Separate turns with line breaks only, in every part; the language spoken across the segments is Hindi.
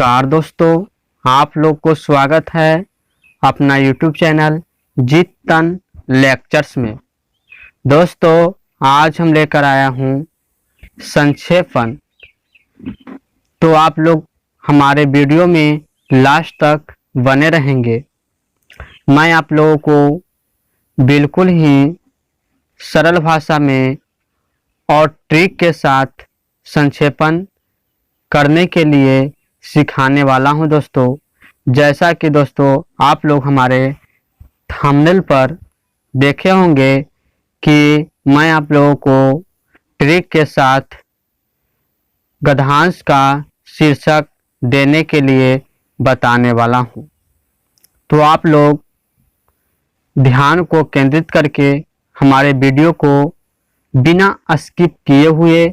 नमस्कार दोस्तों, आप लोग को स्वागत है अपना YouTube चैनल जीत तन लेक्चर्स में। दोस्तों, आज हम लेकर आया हूँ संक्षेपण। तो आप लोग हमारे वीडियो में लास्ट तक बने रहेंगे। मैं आप लोगों को बिल्कुल ही सरल भाषा में और ट्रिक के साथ संक्षेपण करने के लिए सिखाने वाला हूं दोस्तों। जैसा कि दोस्तों आप लोग हमारे थंबनेल पर देखे होंगे कि मैं आप लोगों को ट्रिक के साथ गद्यांश का शीर्षक देने के लिए बताने वाला हूं। तो आप लोग ध्यान को केंद्रित करके हमारे वीडियो को बिना स्किप किए हुए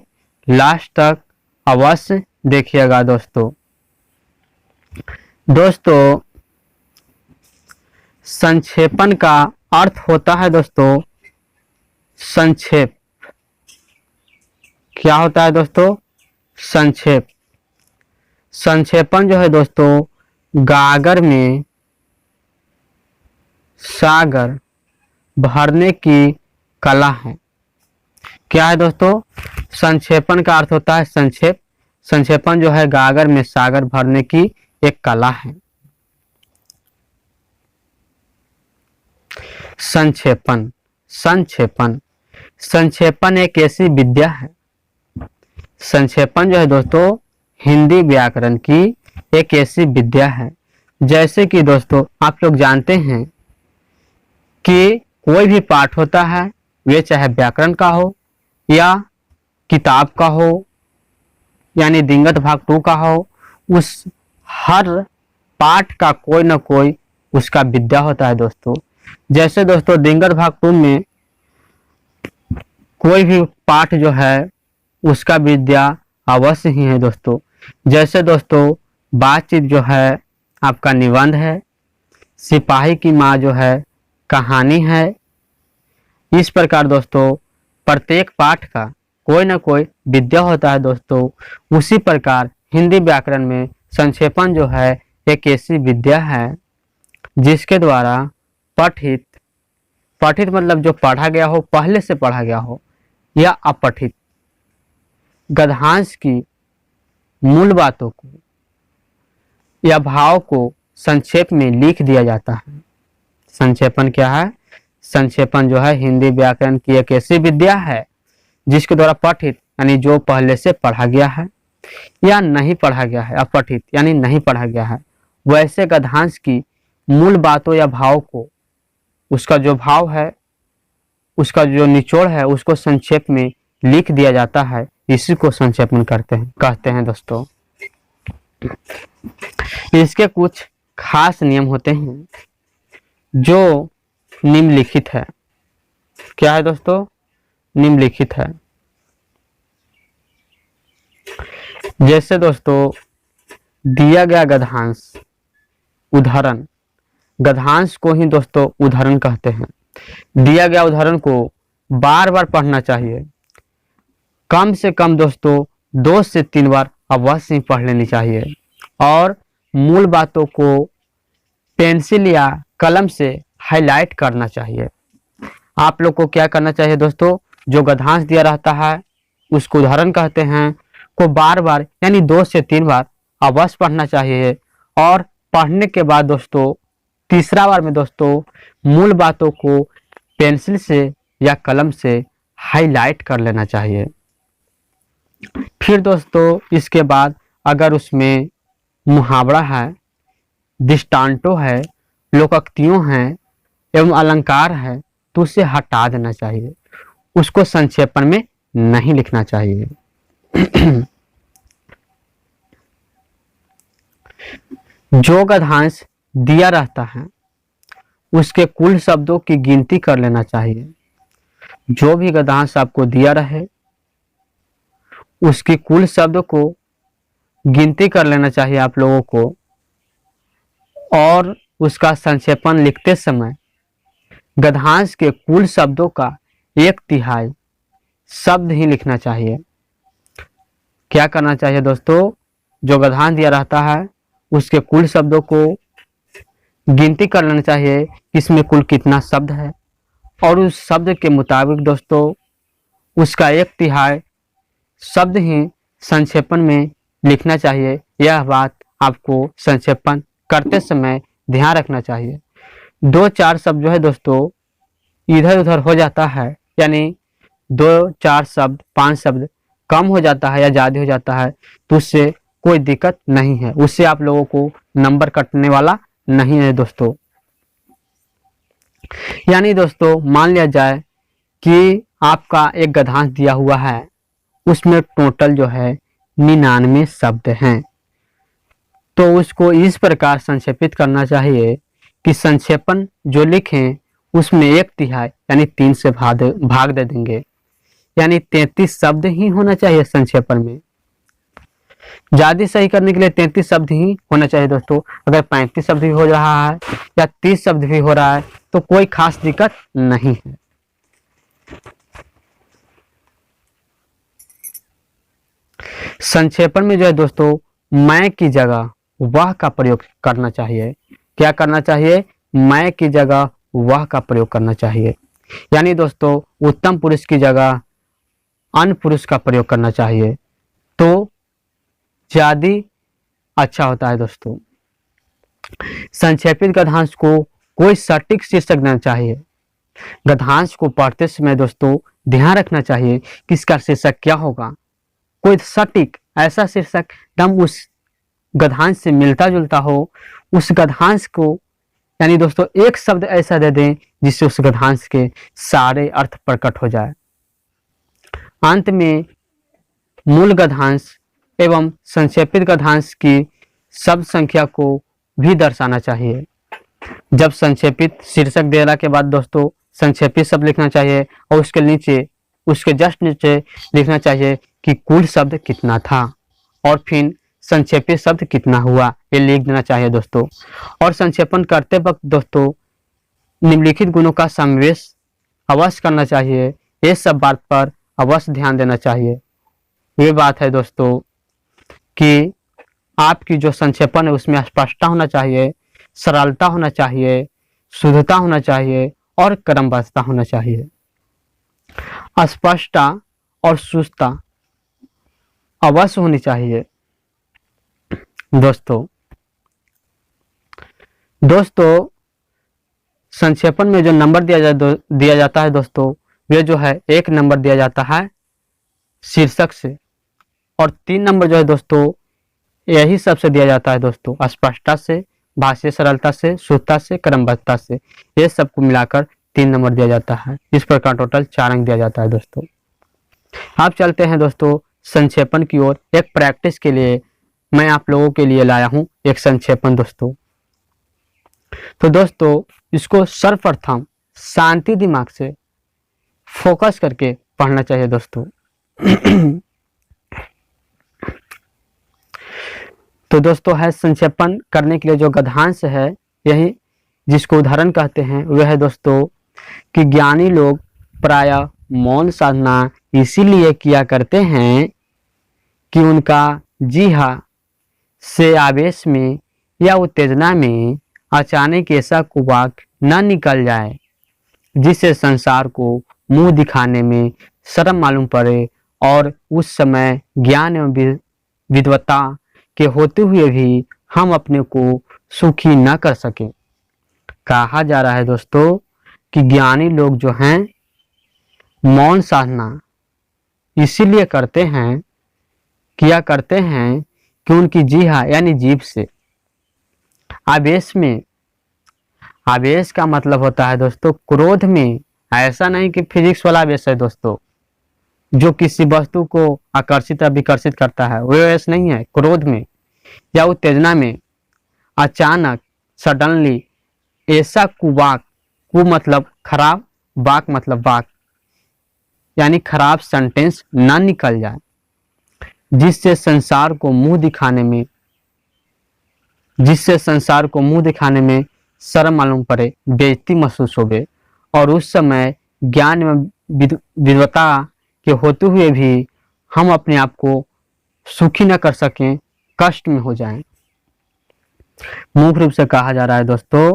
लास्ट तक अवश्य देखिएगा दोस्तों। संक्षेपण का अर्थ होता है दोस्तों संक्षेप। क्या होता है दोस्तों? संक्षेप। संक्षेपण जो है दोस्तों गागर में सागर भरने की कला है। क्या है दोस्तों? संक्षेपण का अर्थ होता है संक्षेप। संक्षेपण जो है गागर में सागर भरने की एक कला है। संक्षेपण संक्षेपण संक्षेपण एक ऐसी विद्या है। संक्षेपण जो है दोस्तों हिंदी व्याकरण की एक ऐसी विद्या है। जैसे कि दोस्तों आप लोग जानते हैं कि कोई भी पाठ होता है, वे चाहे व्याकरण का हो या किताब का हो, यानी दिंगत भाग 2 का हो, उस हर पाठ का कोई ना कोई उसका विद्या होता है दोस्तों। जैसे दोस्तों दिंगत भाग 2 में कोई भी पाठ जो है उसका विद्या अवश्य ही है दोस्तों। जैसे दोस्तों बातचीत जो है आपका निबंध है, सिपाही की माँ जो है कहानी है। इस प्रकार दोस्तों प्रत्येक पाठ का कोई ना कोई विद्या होता है दोस्तों। उसी प्रकार हिंदी व्याकरण में संक्षेपण जो है एक ऐसी विद्या है जिसके द्वारा पठित मतलब जो पढ़ा गया हो, पहले से पढ़ा गया हो, या अपठित गद्यांश की मूल बातों को या भाव को संक्षेप में लिख दिया जाता है। संक्षेपण क्या है? संक्षेपण जो है हिंदी व्याकरण की एक ऐसी विद्या है जिसके द्वारा पठित यानी जो पहले से पढ़ा गया है या नहीं पढ़ा गया है, अपठित यानी नहीं पढ़ा गया है, वैसे गद्यांश की मूल बातों या भाव को, उसका जो भाव है, उसका जो निचोड़ है, उसको संक्षेप में लिख दिया जाता है। इसी को संक्षेपण कहते हैं दोस्तों। इसके कुछ खास नियम होते हैं जो निम्नलिखित है। क्या है दोस्तों? निम्नलिखित है। जैसे दोस्तों दिया गया गद्यांश, उदाहरण, गद्यांश को ही दोस्तों उदाहरण कहते हैं। दिया गया उदाहरण को बार बार पढ़ना चाहिए। कम से कम दोस्तों 2 से 3 बार अवश्य ही पढ़ लेनी चाहिए। और मूल बातों को पेंसिल या कलम से हाईलाइट करना चाहिए। आप लोग को क्या करना चाहिए दोस्तों? जो गद्यांश दिया रहता है उसको उदाहरण कहते हैं, को बार बार यानी 2 से 3 बार अवश्य पढ़ना चाहिए। और पढ़ने के बाद दोस्तों तीसरा बार में दोस्तों मूल बातों को पेंसिल से या कलम से हाईलाइट कर लेना चाहिए। फिर दोस्तों इसके बाद अगर उसमें मुहावरा है, दृष्टांतों है, लोकोक्तियों हैं एवं अलंकार है तो उसे हटा देना चाहिए। उसको संक्षेपण में नहीं लिखना चाहिए। जो गद्यांश दिया रहता है उसके कुल शब्दों की गिनती कर लेना चाहिए। जो भी गद्यांश आपको दिया रहे उसकी कुल शब्दों को गिनती कर लेना चाहिए आप लोगों को। और उसका संक्षेपण लिखते समय गद्यांश के कुल शब्दों का 1/3 शब्द ही लिखना चाहिए। क्या करना चाहिए दोस्तों? जो गद्यांश दिया रहता है उसके कुल शब्दों को गिनती कर लेना चाहिए कि इसमें कुल कितना शब्द है, और उस शब्द के मुताबिक दोस्तों उसका 1/3 शब्द ही संक्षेपण में लिखना चाहिए। यह बात आपको संक्षेपण करते समय ध्यान रखना चाहिए। 2-4 शब्द जो है दोस्तों इधर उधर हो जाता है, यानी 2-4 शब्द 5 शब्द कम हो जाता है या ज़्यादा हो जाता है, तो उससे कोई दिक्कत नहीं है, उससे आप लोगों को नंबर कटने वाला नहीं है दोस्तों। यानी दोस्तों मान लिया जाए कि आपका एक गद्यांश दिया हुआ है, उसमें टोटल जो है 99 शब्द हैं, तो उसको इस प्रकार संक्षेपित करना चाहिए कि संक्षेपण जो लिखें उसमें 1/3 यानी 3 से भाग दे देंगे, यानी 33 शब्द ही होना चाहिए संक्षेपण में। ज्यादा सही करने के लिए 33 शब्द ही होना चाहिए दोस्तों। अगर 35 शब्द भी हो रहा है या 30 शब्द भी हो रहा है तो कोई खास दिक्कत नहीं है। संक्षेपण में जो है दोस्तों मैं की जगह वह का प्रयोग करना चाहिए। क्या करना चाहिए? मैं की जगह वह का प्रयोग करना चाहिए। यानी दोस्तों उत्तम पुरुष की जगह अन्य पुरुष का प्रयोग करना चाहिए, तो ज्यादा अच्छा होता है दोस्तों। संक्षेपित गद्यांश को कोई सटीक शीर्षक देना चाहिए। गद्यांश को पढ़ते समय दोस्तों ध्यान रखना चाहिए कि इसका शीर्षक क्या होगा। कोई सटीक ऐसा शीर्षक एकदम उस गद्यांश से मिलता जुलता हो, उस गद्यांश को, यानी दोस्तों एक शब्द ऐसा दे दें जिससे उस गद्यांश के सारे अर्थ प्रकट हो जाए। अंत में मूल गद्यांश एवं संक्षेपित गद्यांश की शब्द संख्या को भी दर्शाना चाहिए। जब संक्षेपित शीर्षक देने के बाद दोस्तों संक्षेपित शब्द लिखना चाहिए और उसके नीचे, उसके जस्ट नीचे लिखना चाहिए कि कुल शब्द कितना था और फिर संक्षेपित शब्द कितना हुआ, ये लिख देना चाहिए दोस्तों। और संक्षेपण करते वक्त दोस्तों निम्नलिखित गुणों का समावेश अवश्य करना चाहिए। ये सब बात पर अवश्य ध्यान देना चाहिए। ये बात है दोस्तों कि आपकी जो संक्षेपण है उसमें स्पष्टता होना चाहिए, सरलता होना चाहिए, शुद्धता होना चाहिए और क्रमबद्धता होना चाहिए। स्पष्टता और शुद्धता अवश्य होनी चाहिए दोस्तों। संक्षेपण में जो नंबर दिया जाता है दोस्तों, वे जो है 1 नंबर दिया जाता है शीर्षक से, और 3 नंबर जो है दोस्तों यही सबसे दिया जाता है दोस्तों, स्पष्टता से, भाषीय सरलता से, शुद्धता से, क्रमबद्धता से, ये सबको मिलाकर 3 नंबर दिया जाता है। इस प्रकार टोटल 4 अंक दिया जाता है दोस्तों। आप चलते हैं दोस्तों संक्षेपण की ओर। एक प्रैक्टिस के लिए मैं आप लोगों के लिए लाया हूं एक संक्षेपण दोस्तों। तो दोस्तों इसको सर्वप्रथम शांति दिमाग से फोकस करके पढ़ना चाहिए दोस्तों। तो दोस्तों है संक्षेपण करने के लिए जो गद्यांश है, यही जिसको उदाहरण कहते हैं, वह है दोस्तों कि ज्ञानी लोग प्रायः मौन साधना इसीलिए किया करते हैं कि उनका जिह्वा से आवेश में या उत्तेजना में अचानक ऐसा कुवाक न निकल जाए जिससे संसार को मुंह दिखाने में शर्म मालूम पड़े, और उस समय ज्ञान एवं विद्वता के होते हुए भी हम अपने को सुखी न कर सके। कहा जा रहा है दोस्तों कि ज्ञानी लोग जो हैं मौन साधना इसीलिए किया करते हैं कि उनकी जिह्वा यानी जीभ से आवेश में, आवेश का मतलब होता है दोस्तों क्रोध में, ऐसा नहीं कि फिजिक्स वाला आवेश है दोस्तों जो किसी वस्तु को आकर्षित या विकर्षित करता है, वो आवेश नहीं है। क्रोध में या उत्तेजना में अचानक सडनली ऐसा कुवाक, कु मतलब खराब, वाक मतलब वाक, यानी खराब सेंटेंस ना निकल जाए जिससे संसार को मुंह दिखाने में शर्म मालूम पड़े, बेइज्जती महसूस होवे, और उस समय ज्ञान एवं विद्वता के होते हुए भी हम अपने आप को सुखी न कर सकें, कष्ट में हो जाएं। मुख्य रूप से कहा जा रहा है दोस्तों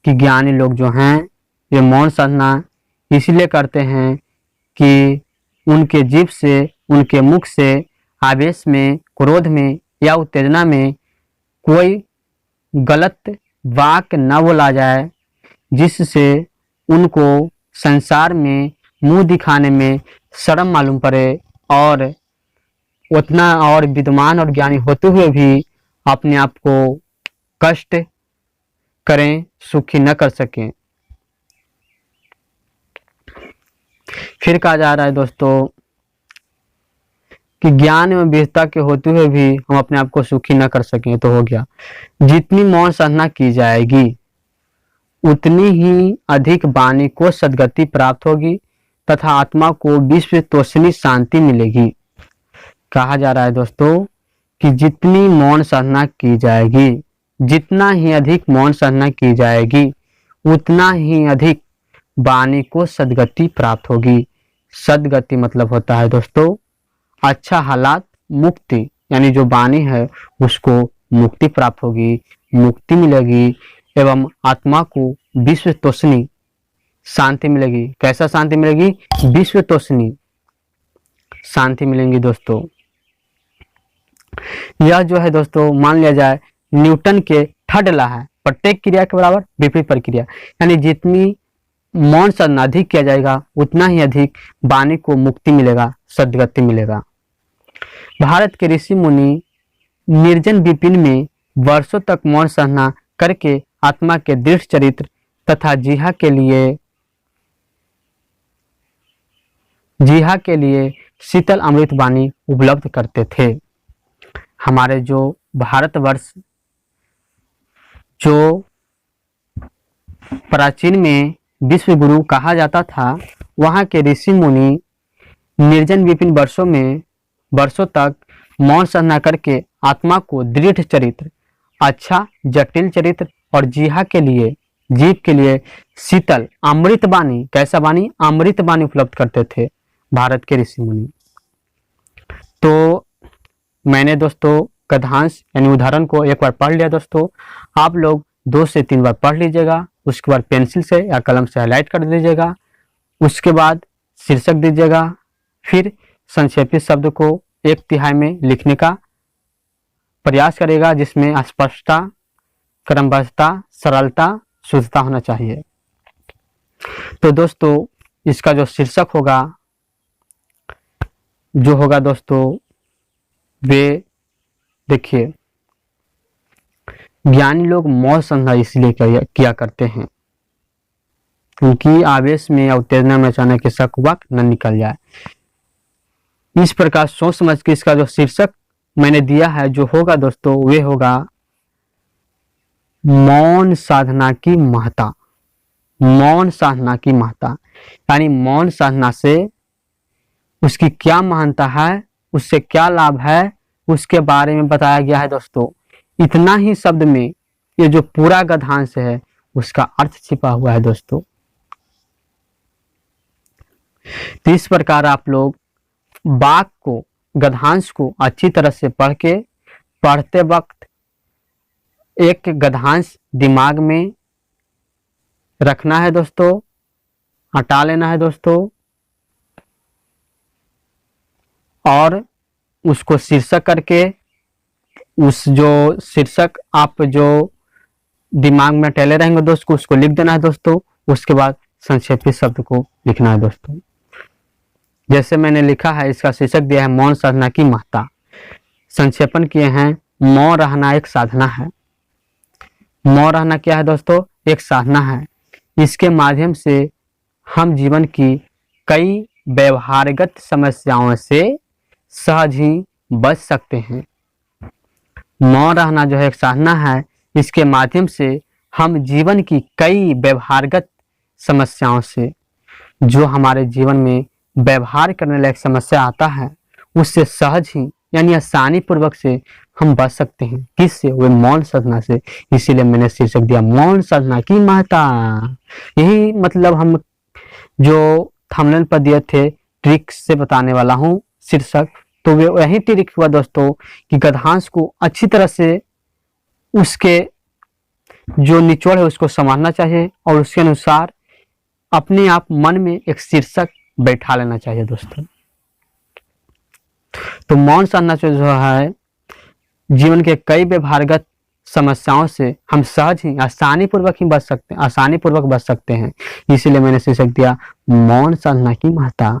कि ज्ञानी लोग जो हैं ये मौन साधना इसलिए करते हैं कि उनके जीभ से, उनके मुख से आवेश में, क्रोध में या उत्तेजना में कोई गलत वाक्य न बोला जाए जिससे उनको संसार में मुंह दिखाने में शर्म मालूम पड़े और उतना और विद्वान और ज्ञानी होते हुए भी अपने आप को कष्ट करें, सुखी न कर सकें। फिर कहा जा रहा है दोस्तों कि ज्ञान में विविधता के होते हुए भी हम अपने आप को सुखी न कर सकें तो हो गया। जितनी मौन साधना की जाएगी उतनी ही अधिक वाणी को सद्गति प्राप्त होगी तथा आत्मा को विश्व तोषणी शांति मिलेगी। कहा जा रहा है दोस्तों कि जितनी मौन साधना की जाएगी, जितना ही अधिक मौन साधना की जाएगी उतना ही अधिक वाणी को सद्गति प्राप्त होगी। सद्गति मतलब होता है दोस्तों अच्छा हालात, मुक्ति, यानी जो वाणी है उसको मुक्ति प्राप्त होगी, मुक्ति मिलेगी एवं आत्मा को विश्व तोषणी शांति मिलेगी। कैसा शांति मिलेगी? विश्व तोषणी शांति मिलेंगी दोस्तों। यह जो है दोस्तों मान लिया जाए न्यूटन के थर्ड लॉ है, प्रत्येक क्रिया के बराबर विपरीत प्रक्रिया, यानी जितनी मौन साधना अधिक किया जाएगा उतना ही अधिक वाणी को मुक्ति मिलेगा, सद्गति मिलेगा। भारत के ऋषि मुनि निर्जन विपिन में वर्षों तक मौन साधना करके आत्मा के दृढ़ चरित्र तथा जिहा के लिए शीतल अमृत वाणी उपलब्ध करते थे। हमारे जो भारतवर्ष जो प्राचीन में विश्व गुरु कहा जाता था, वहाँ के ऋषि मुनि निर्जन विपिन वर्षों तक मौन साधना करके आत्मा को दृढ़ चरित्र, अच्छा जटिल चरित्र और जीव के लिए शीतल अमृत वाणी, कैसा वाणी? अमृत वाणी उपलब्ध करते थे भारत के ऋषि मुनि। तो मैंने दोस्तों गद्यांश यानी उदाहरण को एक बार पढ़ लिया दोस्तों, आप लोग 2 से 3 बार पढ़ लीजिएगा, उसके बाद पेंसिल से या कलम से हाईलाइट कर दीजिएगा, उसके बाद शीर्षक दीजिएगा, फिर संक्षेपित शब्द को 1/3 में लिखने का प्रयास करेगा जिसमें स्पष्टता, क्रमबद्धता, सरलता, शुद्धता होना चाहिए। तो दोस्तों इसका जो शीर्षक होगा दोस्तों वे देखिए, ज्ञानी लोग मौन साधना इसलिए किया करते हैं क्योंकि आवेश में या उत्तेजना में अचानक के शक वक्त न निकल जाए। इस प्रकार सोच समझ के इसका जो शीर्षक मैंने दिया है जो होगा दोस्तों वे होगा मौन साधना की महत्ता। मौन साधना की महत्ता यानी मौन साधना से उसकी क्या महानता है, उससे क्या लाभ है, उसके बारे में बताया गया है दोस्तों। इतना ही शब्द में ये जो पूरा गद्यांश है उसका अर्थ छिपा हुआ है दोस्तों। तो इस प्रकार आप लोग वाक्य को, गद्यांश को अच्छी तरह से पढ़ते वक्त एक गद्यांश दिमाग में रखना है दोस्तों, हटा लेना है दोस्तों और उसको शीर्षक करके उस जो शीर्षक आप जो दिमाग में टहले रहेंगे दोस्तों उसको लिख देना है दोस्तों। उसके बाद संक्षेपित शब्द को लिखना है दोस्तों। जैसे मैंने लिखा है, इसका शीर्षक दिया है मौन साधना की महत्ता। संक्षेपण किए हैं, मौन रहना एक साधना है। मौन रहना क्या है दोस्तों? एक साधना है। इसके माध्यम से हम जीवन की कई व्यवहारगत समस्याओं से सहज ही बच सकते हैं। मौन रहना जो है एक साधना है, इसके माध्यम से हम जीवन की कई व्यवहारगत समस्याओं से, जो हमारे जीवन में व्यवहार करने लायक समस्या आता है उससे सहज ही यानी आसानी पूर्वक से हम बच सकते हैं। किससे? वे मौन साधना से। इसीलिए मैंने शीर्षक दिया मौन साधना की महत्ता। यही मतलब हम जो थंबनेल पर दिए थे ट्रिक से बताने वाला हूँ शीर्षक, तो वे यही ट्रिक हुआ दोस्तों कि गद्यांश को अच्छी तरह से उसके जो निचोड़ है उसको समझना चाहिए और उसके अनुसार अपने आप मन में एक शीर्षक बैठा लेना चाहिए दोस्तों। तो मौन साधना जो है जीवन के कई व्यवहारगत समस्याओं से हम सहज ही आसानी पूर्वक बच सकते हैं। इसीलिए मैंने शीर्षक दिया मौन साधना की महत्ता,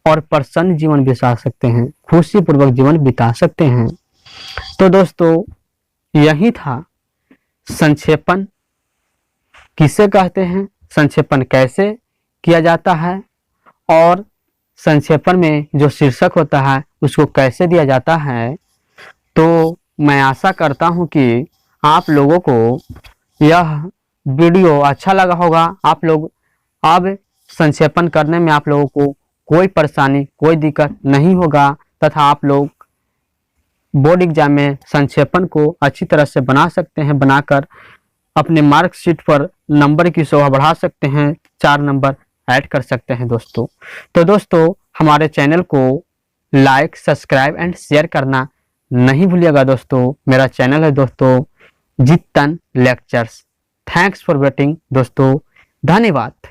और प्रसन्न जीवन बिता सकते हैं, खुशी पूर्वक जीवन बिता सकते हैं। तो दोस्तों यही था संक्षेपण किसे कहते हैं, संक्षेपण कैसे किया जाता है, और संक्षेपण में जो शीर्षक होता है उसको कैसे दिया जाता है। तो मैं आशा करता हूं कि आप लोगों को यह वीडियो अच्छा लगा होगा। आप लोग अब संक्षेपण करने में आप लोगों को कोई परेशानी, कोई दिक्कत नहीं होगा, तथा आप लोग बोर्ड एग्जाम में संक्षेपण को अच्छी तरह से बना सकते हैं। बनाकर अपने मार्कशीट पर नंबर की शोभा बढ़ा सकते हैं, 4 नंबर ऐड कर सकते हैं दोस्तों। तो दोस्तों हमारे चैनल को लाइक, सब्सक्राइब एंड शेयर करना नहीं भूलिएगा दोस्तों। मेरा चैनल है दोस्तों जितन लेक्चर्स। थैंक्स फॉर वेटिंग दोस्तों, धन्यवाद।